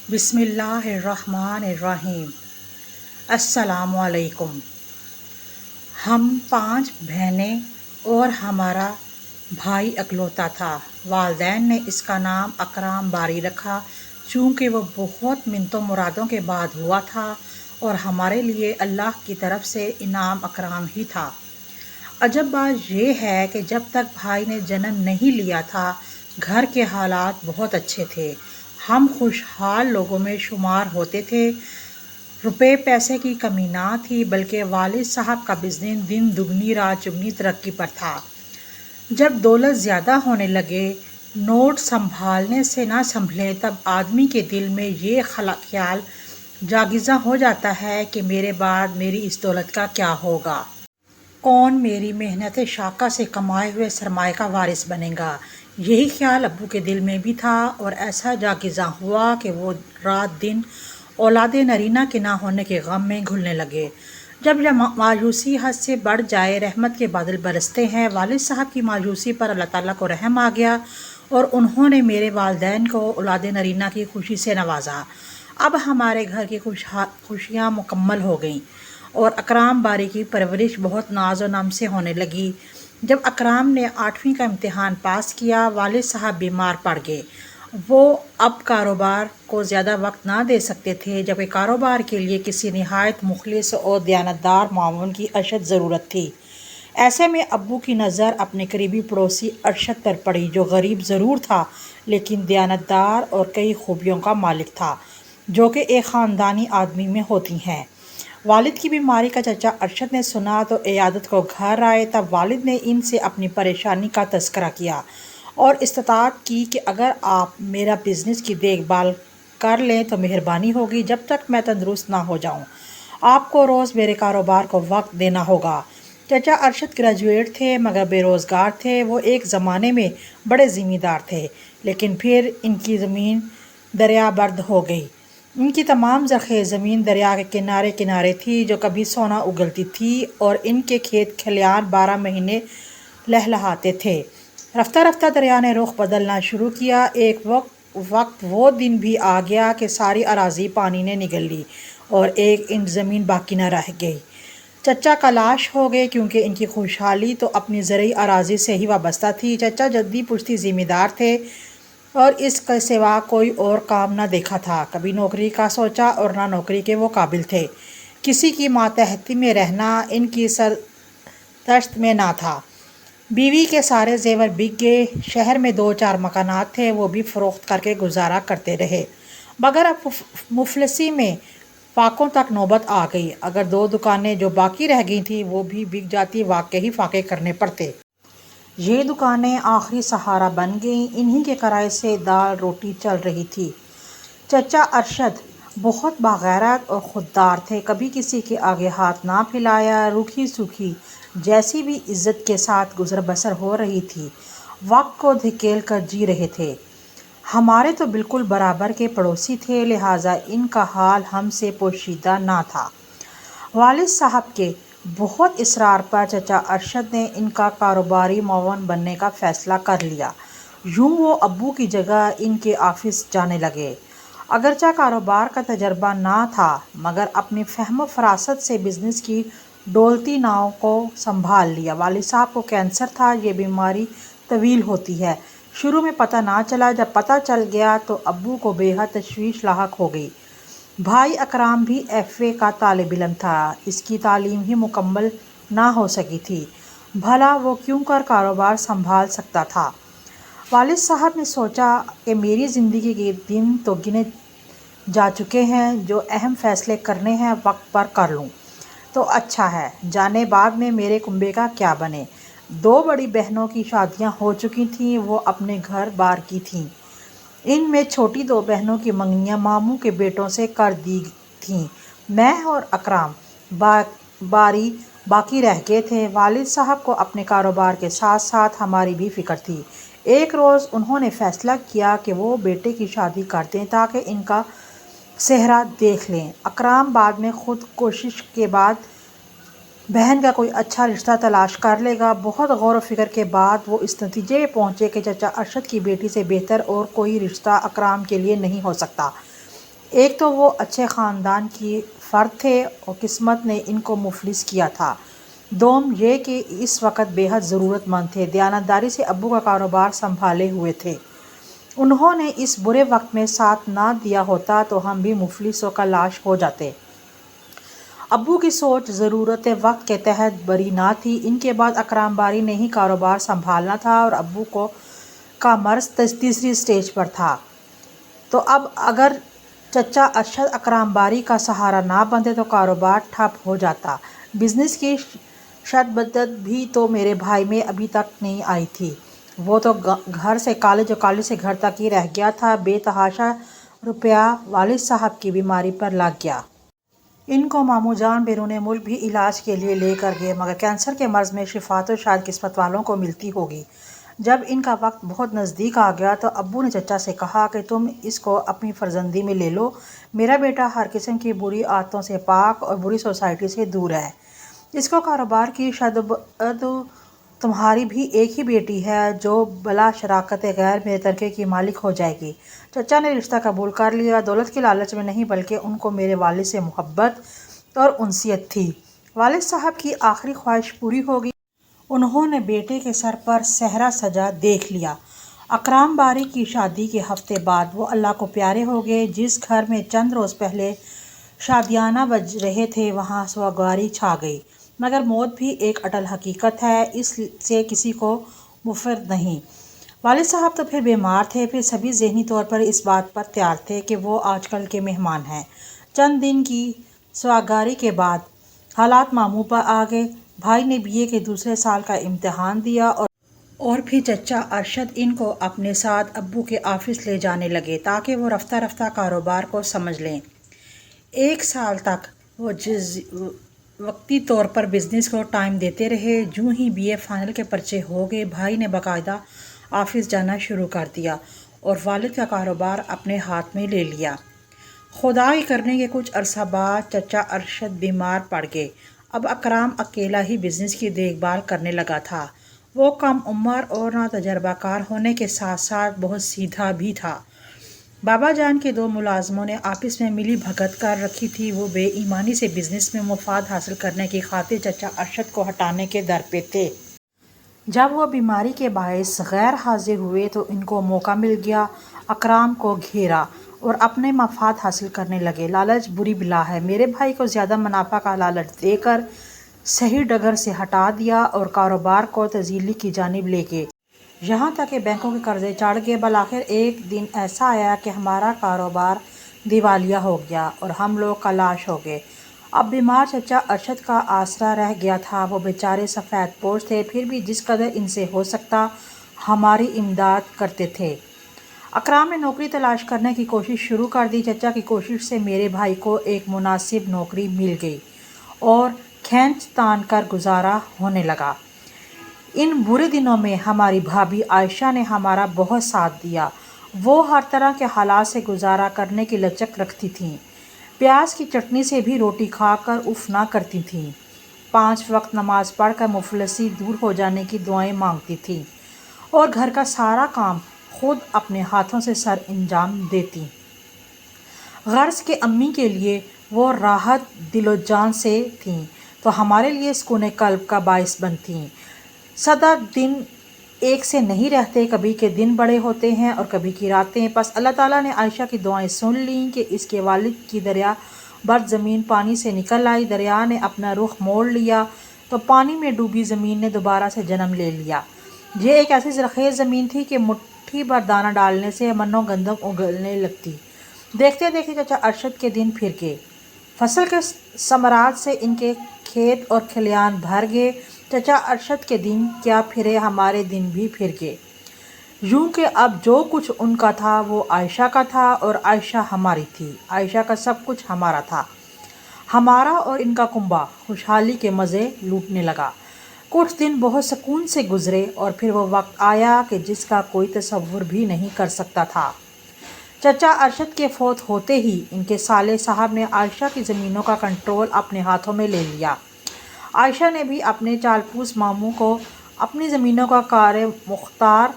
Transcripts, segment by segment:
بسم اللہ الرحمن الرحیم۔ السلام علیکم۔ ہم 5 بہنیں اور ہمارا بھائی اکلوتا تھا۔ والدین نے اس کا نام اکرام باری رکھا چونکہ وہ بہت منتوں مرادوں کے بعد ہوا تھا اور ہمارے لیے اللہ کی طرف سے انعام اکرام ہی تھا۔ عجب بات یہ ہے کہ جب تک بھائی نے جنم نہیں لیا تھا گھر کے حالات بہت اچھے تھے، ہم خوشحال لوگوں میں شمار ہوتے تھے، روپے پیسے کی کمی نہ تھی بلکہ والد صاحب کا بزنس دن دگنی رات چگنی ترقی پر تھا۔ جب دولت زیادہ ہونے لگے، نوٹ سنبھالنے سے نہ سنبھلے، تب آدمی کے دل میں یہ خیال جاگزاں ہو جاتا ہے کہ میرے بعد میری اس دولت کا کیا ہوگا؟ کون میری محنت شاقہ سے کمائے ہوئے سرمایہ کا وارث بنے گا؟ یہی خیال ابو کے دل میں بھی تھا اور ایسا جاگزاں ہوا کہ وہ رات دن اولاد نرینہ کے نہ ہونے کے غم میں گھلنے لگے۔ جب مایوسی حد سے بڑھ جائے رحمت کے بادل برستے ہیں۔ والد صاحب کی مایوسی پر اللہ تعالیٰ کو رحم آ گیا اور انہوں نے میرے والدین کو اولاد نرینہ کی خوشی سے نوازا۔ اب ہمارے گھر کی خوشیاں مکمل ہو گئیں اور اکرام باری کی پرورش بہت ناز و نم سے ہونے لگی۔ جب اکرام نے 8ویں کا امتحان پاس کیا، والد صاحب بیمار پڑ گئے۔ وہ اب کاروبار کو زیادہ وقت نہ دے سکتے تھے، جبکہ کاروبار کے لیے کسی نہایت مخلص اور دیانتدار معاون کی اشد ضرورت تھی۔ ایسے میں ابو کی نظر اپنے قریبی پڑوسی ارشد پر پڑی، جو غریب ضرور تھا لیکن دیانتدار اور کئی خوبیوں کا مالک تھا، جو کہ ایک خاندانی آدمی میں ہوتی ہیں۔ والد کی بیماری کا چچا ارشد نے سنا تو عیادت کو گھر آئے۔ تب والد نے ان سے اپنی پریشانی کا تذکرہ کیا اور استطاعت کی کہ اگر آپ میرا بزنس کی دیکھ بھال کر لیں تو مہربانی ہوگی، جب تک میں تندرست نہ ہو جاؤں آپ کو روز میرے کاروبار کو وقت دینا ہوگا۔ چچا ارشد گریجویٹ تھے مگر بے روزگار تھے۔ وہ ایک زمانے میں بڑے ذمہ دار تھے لیکن پھر ان کی زمین دریا برد ہو گئی۔ ان کی تمام زرخیز زمین دریا کے کنارے کنارے تھی جو کبھی سونا اگلتی تھی اور ان کے کھیت کھلیان 12 مہینے لہلہاتے تھے۔ رفتہ رفتہ دریا نے رخ بدلنا شروع کیا۔ ایک وقت وہ دن بھی آ گیا کہ ساری اراضی پانی نے نگل لی اور ایک انچ زمین باقی نہ رہ گئی۔ چچا کلاش ہو گئے کیونکہ ان کی خوشحالی تو اپنی زرعی اراضی سے ہی وابستہ تھی۔ چچا جدی پشتی ذمہ دار تھے اور اس کے سوا کوئی اور کام نہ دیکھا تھا۔ کبھی نوکری کا سوچا اور نہ نوکری کے وہ قابل تھے۔ کسی کی ماتحتی میں رہنا ان کی سردشت میں نہ تھا۔ بیوی کے سارے زیور بک گئے۔ شہر میں 2-4 مکانات تھے، وہ بھی فروخت کر کے گزارا کرتے رہے، مگر اب مفلسی میں فاقوں تک نوبت آ گئی۔ اگر 2 دکانیں جو باقی رہ گئی تھیں وہ بھی بک جاتی، واقعی فاقے کرنے پڑتے۔ یہ دکانیں آخری سہارا بن گئیں، انہی کے کرائے سے دال روٹی چل رہی تھی۔ چچا ارشد بہت باغیرت اور خوددار تھے، کبھی کسی کے آگے ہاتھ نہ پھیلایا۔ روکھی سوکھی جیسی بھی عزت کے ساتھ گزر بسر ہو رہی تھی، وقت کو دھکیل کر جی رہے تھے۔ ہمارے تو بالکل برابر کے پڑوسی تھے، لہٰذا ان کا حال ہم سے پوشیدہ نہ تھا۔ والد صاحب کے بہت اصرار پر چچا ارشد نے ان کا کاروباری معاون بننے کا فیصلہ کر لیا۔ یوں وہ ابو کی جگہ ان کے آفس جانے لگے۔ اگرچہ کاروبار کا تجربہ نہ تھا مگر اپنی فہم و فراست سے بزنس کی ڈولتی ناؤ کو سنبھال لیا۔ والد صاحب کو کینسر تھا، یہ بیماری طویل ہوتی ہے۔ شروع میں پتہ نہ چلا، جب پتہ چل گیا تو ابو کو بے حد تشویش لاحق ہو گئی۔ بھائی اکرام بھی FA کا طالب علم تھا، اس کی تعلیم ہی مکمل نہ ہو سکی تھی، بھلا وہ کیوں کر کاروبار سنبھال سکتا تھا۔ والد صاحب نے سوچا کہ میری زندگی کے دن تو گنے جا چکے ہیں، جو اہم فیصلے کرنے ہیں وقت پر کر لوں تو اچھا ہے، جانے بعد میں میرے کنبے کا کیا بنے۔ 2 بڑی بہنوں کی شادیاں ہو چکی تھیں، وہ اپنے گھر بار کی تھیں۔ ان میں چھوٹی 2 بہنوں کی منگنیاں ماموں کے بیٹوں سے کر دی تھیں۔ میں اور اکرام باری باقی رہ گئے تھے۔ والد صاحب کو اپنے کاروبار کے ساتھ ساتھ ہماری بھی فکر تھی۔ ایک روز انہوں نے فیصلہ کیا کہ وہ بیٹے کی شادی کر دیں تاکہ ان کا سہرا دیکھ لیں۔ اکرام بعد میں خود کوشش کے بعد بہن کا کوئی اچھا رشتہ تلاش کر لے گا۔ بہت غور و فکر کے بعد وہ اس نتیجے پہ پہنچے کہ چچا ارشد کی بیٹی سے بہتر اور کوئی رشتہ اکرام کے لیے نہیں ہو سکتا۔ ایک تو وہ اچھے خاندان کی فرد تھے اور قسمت نے ان کو مفلس کیا تھا، دوم یہ کہ اس وقت بے حد ضرورت مند تھے، دیانتداری سے ابو کا کاروبار سنبھالے ہوئے تھے۔ انہوں نے اس برے وقت میں ساتھ نہ دیا ہوتا تو ہم بھی مفلسوں کا لاش ہو جاتے۔ ابو کی سوچ ضرورت وقت کے تحت بری نہ تھی۔ ان کے بعد اکرام باری نے ہی کاروبار سنبھالنا تھا اور ابو کا مرض تیسری سٹیج پر تھا، تو اب اگر چچا ارشد اکرام باری کا سہارا نہ بنتے تو کاروبار ٹھپ ہو جاتا۔ بزنس کی شدت بھی تو میرے بھائی میں ابھی تک نہیں آئی تھی، وہ تو گھر سے کالج اور کالج سے گھر تک ہی رہ گیا تھا۔ بے تحاشا روپیہ والد صاحب کی بیماری پر لگ گیا۔ ان کو ماموں جان بیرون ملک بھی علاج کے لیے لے کر گئے، مگر کینسر کے مرض میں شفا تو شاید قسمت والوں کو ملتی ہوگی۔ جب ان کا وقت بہت نزدیک آ گیا تو ابو نے چچا سے کہا کہ تم اس کو اپنی فرزندی میں لے لو، میرا بیٹا ہر قسم کی بری عادتوں سے پاک اور بری سوسائٹی سے دور ہے، اس کو کاروبار کی شدت، تمہاری بھی ایک ہی بیٹی ہے جو بلا شراکت غیر میرے ترکے کی مالک ہو جائے گی۔ چچا نے رشتہ قبول کر لیا، دولت کی لالچ میں نہیں بلکہ ان کو میرے والد سے محبت اور انسیت تھی۔ والد صاحب کی آخری خواہش پوری ہو گئی، انہوں نے بیٹے کے سر پر صحرا سجا دیکھ لیا۔ اکرام باری کی شادی کے ہفتے بعد وہ اللہ کو پیارے ہو گئے۔ جس گھر میں چند روز پہلے شادیانہ بج رہے تھے وہاں سوگواری چھا گئی، مگر موت بھی ایک اٹل حقیقت ہے، اس سے کسی کو مفر نہیں۔ والد صاحب تو پھر بیمار تھے، پھر سبھی ذہنی طور پر اس بات پر تیار تھے کہ وہ آج کل کے مہمان ہیں۔ چند دن کی سوگواری کے بعد حالات معمول پر آ گئے۔ بھائی نے BA کے دوسرے سال کا امتحان دیا اور پھر چچا ارشد ان کو اپنے ساتھ ابو کے آفس لے جانے لگے تاکہ وہ رفتہ رفتہ کاروبار کو سمجھ لیں۔ 1 سال تک وہ وقتی طور پر بزنس کو ٹائم دیتے رہے۔ جوں ہی BA فائنل کے پرچے ہو گئے، بھائی نے باقاعدہ آفس جانا شروع کر دیا اور والد کا کاروبار اپنے ہاتھ میں لے لیا۔ خدائی کرنے کے کچھ عرصہ بعد چچا ارشد بیمار پڑ گئے۔ اب اکرام اکیلا ہی بزنس کی دیکھ بھال کرنے لگا تھا۔ وہ کم عمر اور ناتجربہ کار ہونے کے ساتھ ساتھ بہت سیدھا بھی تھا۔ بابا جان کے 2 ملازموں نے آپس میں ملی بھگت کر رکھی تھی، وہ بے ایمانی سے بزنس میں مفاد حاصل کرنے کی خاطر چچا ارشد کو ہٹانے کے در پہ تھے۔ جب وہ بیماری کے باعث غیر حاضر ہوئے تو ان کو موقع مل گیا، اکرام کو گھیرا اور اپنے مفاد حاصل کرنے لگے۔ لالچ بری بلا ہے۔ میرے بھائی کو زیادہ منافع کا لالچ دے کر صحیح ڈگر سے ہٹا دیا اور کاروبار کو تزیلی کی جانب لے گئے، یہاں تک کہ بینکوں کے قرضے چڑھ گئے۔ بالآخر ایک دن ایسا آیا کہ ہمارا کاروبار دیوالیہ ہو گیا اور ہم لوگ کا لاش ہو گئے۔ اب بیمار چچا ارشد کا آسرا رہ گیا تھا۔ وہ بیچارے سفید پوش تھے، پھر بھی جس قدر ان سے ہو سکتا ہماری امداد کرتے تھے۔ اکرام نے نوکری تلاش کرنے کی کوشش شروع کر دی۔ چچا کی کوشش سے میرے بھائی کو ایک مناسب نوکری مل گئی اور کھینچ تان کر گزارا ہونے لگا۔ ان برے دنوں میں ہماری بھابھی عائشہ نے ہمارا بہت ساتھ دیا۔ وہ ہر طرح کے حالات سے گزارا کرنے کی لچک رکھتی تھیں، پیاز کی چٹنی سے بھی روٹی کھا کر اف نہ کرتی تھیں، 5 وقت نماز پڑھ کر مفلسی دور ہو جانے کی دعائیں مانگتی تھیں اور گھر کا سارا کام خود اپنے ہاتھوں سے سر انجام دیتی۔ غرض کہ امی کے لیے وہ راحت دل و جان سے تھیں تو ہمارے لیے سکون قلب کا باعث بنتیں۔ سدا دن ایک سے نہیں رہتے، کبھی کے دن بڑے ہوتے ہیں اور کبھی کی راتیں۔ بس اللہ تعالیٰ نے عائشہ کی دعائیں سن لیں کہ اس کے والد کی دریا برد زمین پانی سے نکل آئی۔ دریا نے اپنا رخ موڑ لیا تو پانی میں ڈوبی زمین نے دوبارہ سے جنم لے لیا۔ یہ ایک ایسی زرخیز زمین تھی کہ مٹھی بھر دانہ ڈالنے سے منو گندم اگلنے لگتی۔ دیکھتے دیکھتے چچا ارشد کے دن پھر گئے، فصل کے ثمرات سے ان کے کھیت اور کھلیان بھر گئے۔ چچا ارشد کے دن کیا پھرے، ہمارے دن بھی پھر گئے، یوں کہ اب جو کچھ ان کا تھا وہ عائشہ کا تھا اور عائشہ ہماری تھی۔ عائشہ کا سب کچھ ہمارا تھا، ہمارا اور ان کا کنبہ خوشحالی کے مزے لوٹنے لگا۔ کچھ دن بہت سکون سے گزرے اور پھر وہ وقت آیا کہ جس کا کوئی تصور بھی نہیں کر سکتا تھا۔ چچا ارشد کے فوت ہوتے ہی ان کے سالے صاحب نے عائشہ کی زمینوں کا کنٹرول اپنے ہاتھوں میں لے لیا۔ عائشہ نے بھی اپنے چال پوس ماموں کو اپنی زمینوں کا کار مختار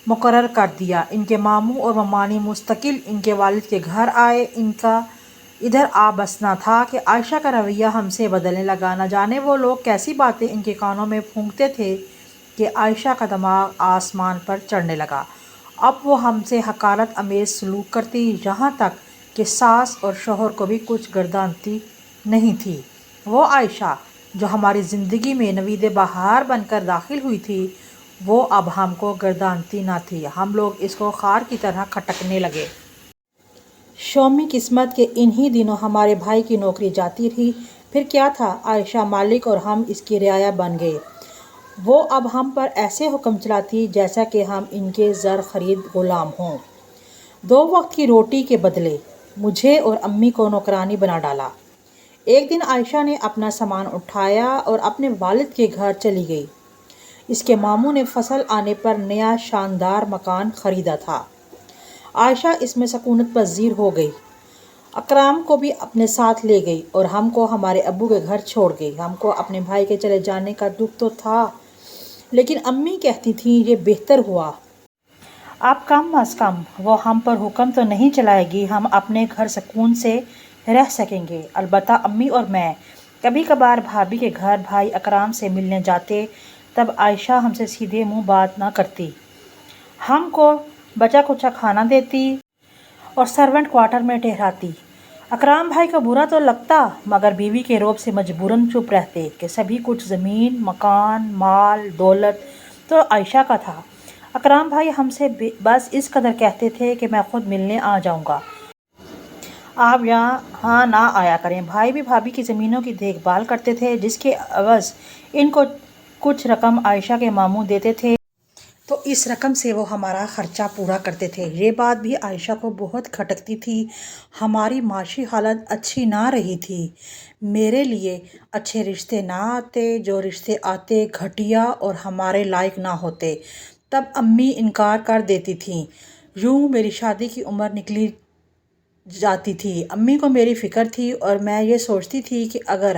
مقرر کر دیا۔ ان کے ماموں اور ممانی مستقل ان کے والد کے گھر آئے۔ ان کا ادھر آ بسنا تھا کہ عائشہ کا رویہ ہم سے بدلنے لگا۔ نہ جانے وہ لوگ کیسی باتیں ان کے کانوں میں پھونکتے تھے کہ عائشہ کا دماغ آسمان پر چڑھنے لگا۔ اب وہ ہم سے حقارت آمیز سلوک کرتی، یہاں تک کہ ساس اور شوہر کو بھی کچھ گردانتی نہیں تھی۔ وہ عائشہ جو ہماری زندگی میں نوید بہار بن کر داخل ہوئی تھی، وہ اب ہم کو گردانتی نہ تھی۔ ہم لوگ اس کو خار کی طرح کھٹکنے لگے۔ شومی قسمت کہ انہی دنوں ہمارے بھائی کی نوکری جاتی رہی۔ پھر کیا تھا، عائشہ مالک اور ہم اس کی رعایا بن گئے۔ وہ اب ہم پر ایسے حکم چلاتی جیسا کہ ہم ان کے زر خرید غلام ہوں۔ 2 وقت کی روٹی کے بدلے مجھے اور امی کو نوکرانی بنا ڈالا۔ ایک دن عائشہ نے اپنا سامان اٹھایا اور اپنے والد کے گھر چلی گئی۔ اس کے ماموں نے فصل آنے پر نیا شاندار مکان خریدا تھا۔ عائشہ اس میں سکونت پذیر ہو گئی۔ اکرام کو بھی اپنے ساتھ لے گئی اور ہم کو ہمارے ابو کے گھر چھوڑ گئی۔ ہم کو اپنے بھائی کے چلے جانے کا دکھ تو تھا، لیکن امی کہتی تھیں یہ بہتر ہوا۔ اب کم از کم وہ ہم پر حکم تو نہیں چلائے گی، ہم اپنے گھر سکون سے رہ سکیں گے۔ البتہ امی اور میں کبھی کبھار بھابھی کے گھر بھائی اکرام سے ملنے جاتے، تب عائشہ ہم سے سیدھے منہ بات نہ کرتی، ہم کو بچا کچا کھانا دیتی اور سرونٹ کوارٹر میں ٹھہراتی۔ اکرام بھائی کو برا تو لگتا، مگر بیوی کے رعب سے مجبوراً چپ رہتے کہ سبھی کچھ زمین، مکان، مال، دولت تو عائشہ کا تھا۔ اکرام بھائی ہم سے بس اس قدر کہتے تھے کہ میں خود ملنے آ جاؤں گا، آپ یہاں نہ آیا کریں۔ بھائی بھی بھابھی کی زمینوں کی دیکھ بھال کرتے تھے، جس کے عوض ان کو کچھ رقم عائشہ کے ماموں دیتے تھے، تو اس رقم سے وہ ہمارا خرچہ پورا کرتے تھے۔ یہ بات بھی عائشہ کو بہت کھٹکتی تھی۔ ہماری معاشی حالت اچھی نہ رہی تھی۔ میرے لیے اچھے رشتے نہ آتے، جو رشتے آتے گھٹیا اور ہمارے لائق نہ ہوتے، تب امی انکار کر دیتی تھیں۔ یوں میری شادی کی عمر نکلی جاتی تھی۔ امی کو میری فکر تھی اور میں یہ سوچتی تھی کہ اگر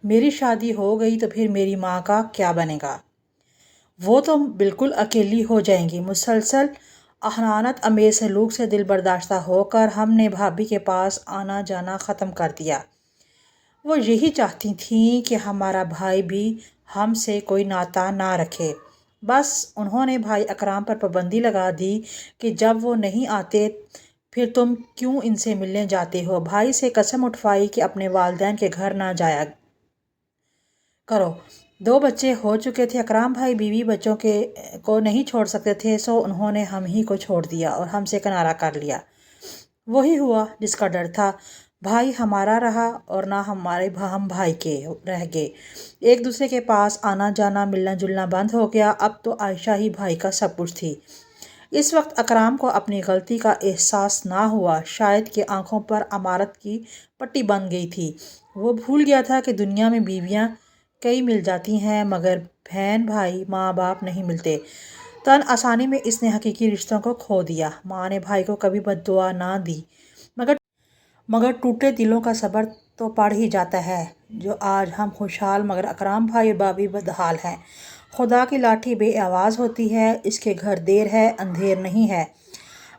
میری شادی ہو گئی تو پھر میری ماں کا کیا بنے گا؟ وہ تو بالکل اکیلی ہو جائیں گی۔ مسلسل اہانت آمیز سلوک سے دل برداشتہ ہو کر ہم نے بھابھی کے پاس آنا جانا ختم کر دیا۔ وہ یہی چاہتی تھیں کہ ہمارا بھائی بھی ہم سے کوئی ناطہ نہ رکھے۔ بس انہوں نے بھائی اکرام پر پابندی لگا دی کہ جب وہ نہیں آتے پھر تم کیوں ان سے ملنے جاتے ہو۔ بھائی سے قسم اٹھوائی کہ اپنے والدین کے گھر نہ جایا کرو۔ 2 بچے ہو چکے تھے۔ اکرام بھائی بیوی بچوں کو نہیں چھوڑ سکتے تھے، سو انہوں نے ہم ہی کو چھوڑ دیا اور ہم سے کنارہ کر لیا۔ وہی ہوا جس کا ڈر تھا۔ بھائی ہمارا رہا اور نہ ہم بھائی کے رہ گئے۔ ایک دوسرے کے پاس آنا جانا، ملنا جلنا بند ہو گیا۔ اب تو عائشہ ہی بھائی کا سب کچھ تھی۔ اس وقت اکرام کو اپنی غلطی کا احساس نہ ہوا، شاید کہ آنکھوں پر امارت کی پٹی بن گئی تھی۔ وہ بھول گیا تھا کہ دنیا میں بیویاں کئی مل جاتی ہیں، مگر بہن بھائی، ماں باپ نہیں ملتے۔ تن آسانی میں اس نے حقیقی رشتوں کو کھو دیا۔ ماں نے بھائی کو کبھی بد دعا نہ دی، مگر ٹوٹے دلوں کا صبر تو پڑ ہی جاتا ہے۔ جو آج ہم خوشحال مگر اکرام بھائی اور بھابھی بدحال ہیں۔ خدا کی لاٹھی بے آواز ہوتی ہے، اس کے گھر دیر ہے اندھیر نہیں ہے۔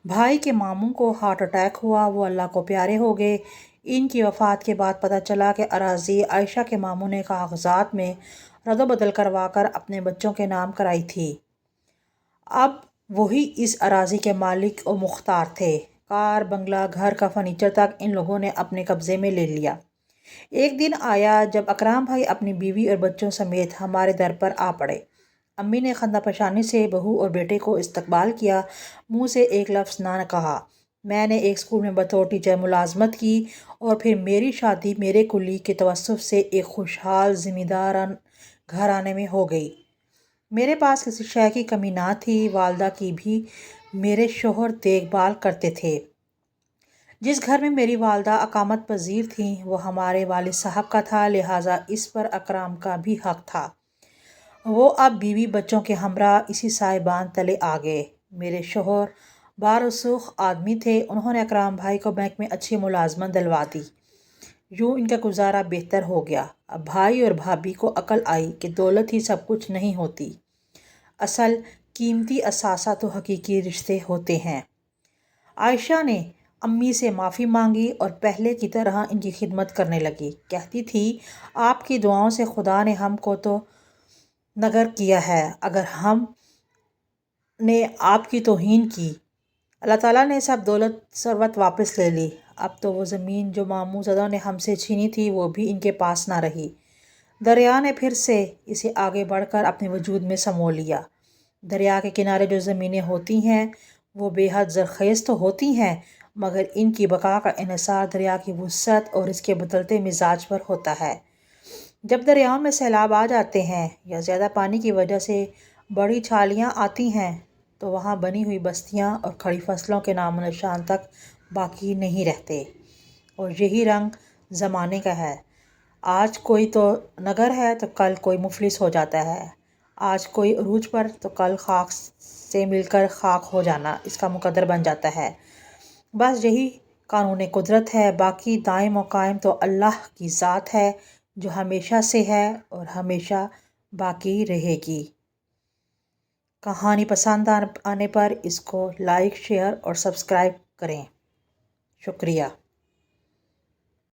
بھائی کے ماموں کو ہارٹ اٹیک ہوا، وہ اللہ کو پیارے ہو گئے۔ ان کی وفات کے بعد پتہ چلا کہ اراضی عائشہ کے ماموں نے کاغذات میں رد و بدل کروا کر اپنے بچوں کے نام کرائی تھی۔ اب وہی اس اراضی کے مالک و مختار تھے۔ کار، بنگلہ، گھر کا فرنیچر تک ان لوگوں نے اپنے قبضے میں لے لیا۔ ایک دن آیا جب اکرام بھائی اپنی بیوی اور بچوں سمیت ہمارے در پر آ پڑے۔ امی نے خندہ پیشانی سے بہو اور بیٹے کو استقبال کیا، منہ سے ایک لفظ نہ کہا۔ میں نے ایک اسکول میں بطور ٹیچر ملازمت کی اور پھر میری شادی میرے کلی کے توسط سے ایک خوشحال زمیندار گھرانے میں ہو گئی۔ میرے پاس کسی شے کی کمی نہ تھی۔ والدہ کی بھی میرے شوہر دیکھ بھال کرتے تھے۔ جس گھر میں میری والدہ اقامت پذیر تھیں وہ ہمارے والد صاحب کا تھا، لہٰذا اس پر اکرام کا بھی حق تھا۔ وہ اب بیوی بچوں کے ہمراہ اسی سائبان تلے آ گئے۔ میرے شوہر بارسوخ آدمی تھے، انہوں نے اکرام بھائی کو بینک میں اچھی ملازمت دلوا دی۔ یوں ان کا گزارا بہتر ہو گیا۔ اب بھائی اور بھابھی کو عقل آئی کہ دولت ہی سب کچھ نہیں ہوتی، اصل قیمتی اثاثہ تو حقیقی رشتے ہوتے ہیں۔ عائشہ نے امی سے معافی مانگی اور پہلے کی طرح ان کی خدمت کرنے لگی۔ کہتی تھی آپ کی دعاؤں سے خدا نے ہم کو تو نگر کیا ہے، اگر ہم نے آپ کی توہین کی، اللہ تعالیٰ نے سب دولت ثروت واپس لے لی۔ اب تو وہ زمین جو ماموں زادوں نے ہم سے چھینی تھی وہ بھی ان کے پاس نہ رہی۔ دریا نے پھر سے اسے آگے بڑھ کر اپنے وجود میں سمو لیا۔ دریا کے کنارے جو زمینیں ہوتی ہیں وہ بے حد زرخیز تو ہوتی ہیں، مگر ان کی بقا کا انحصار دریا کی وسعت اور اس کے بدلتے مزاج پر ہوتا ہے۔ جب دریاؤں میں سیلاب آ جاتے ہیں یا زیادہ پانی کی وجہ سے بڑی چھالیاں آتی ہیں تو وہاں بنی ہوئی بستیاں اور کھڑی فصلوں کے نام و نشان تک باقی نہیں رہتے، اور یہی رنگ زمانے کا ہے۔ آج کوئی تو نگر ہے تو کل کوئی مفلس ہو جاتا ہے، آج کوئی عروج پر تو کل خاک سے مل کر خاک ہو جانا اس کا مقدر بن جاتا ہے۔ بس یہی قانون قدرت ہے، باقی دائم و قائم تو اللہ کی ذات ہے جو ہمیشہ سے ہے اور ہمیشہ باقی رہے گی۔ کہانی پسند آنے پر اس کو لائک، شیئر اور سبسکرائب کریں۔ شکریہ۔